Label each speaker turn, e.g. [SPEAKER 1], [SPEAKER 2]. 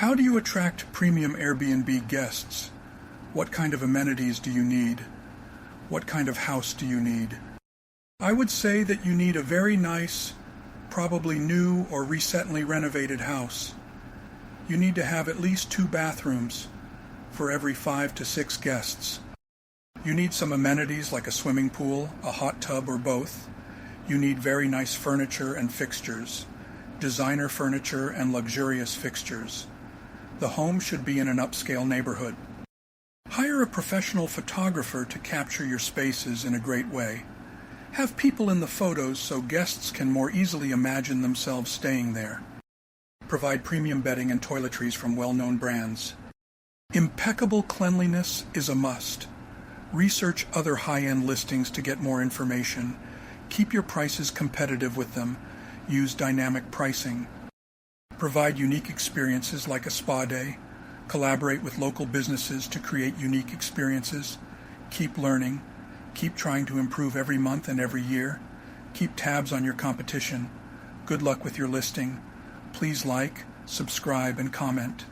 [SPEAKER 1] How do you attract premium Airbnb guests? What kind of amenities do you need? What kind of house do you need? I would say that you need a very nice, probably new or recently renovated house. You need to have at least 2 bathrooms for every 5 to 6 guests. You need some amenities like a swimming pool, a hot tub, or both. You need very nice furniture and fixtures, designer furniture and luxurious fixtures. The home should be in an upscale neighborhood. Hire a professional photographer to capture your spaces in a great way. Have people in the photos so guests can more easily imagine themselves staying there. Provide premium bedding and toiletries from well-known brands. Impeccable cleanliness is a must. Research other high-end listings to get more information. Keep your prices competitive with them. Use dynamic pricing. Provide unique experiences like a spa day. Collaborate with local businesses to create unique experiences. Keep learning. Keep trying to improve every month and every year. Keep tabs on your competition. Good luck with your listing. Please like, subscribe, and comment.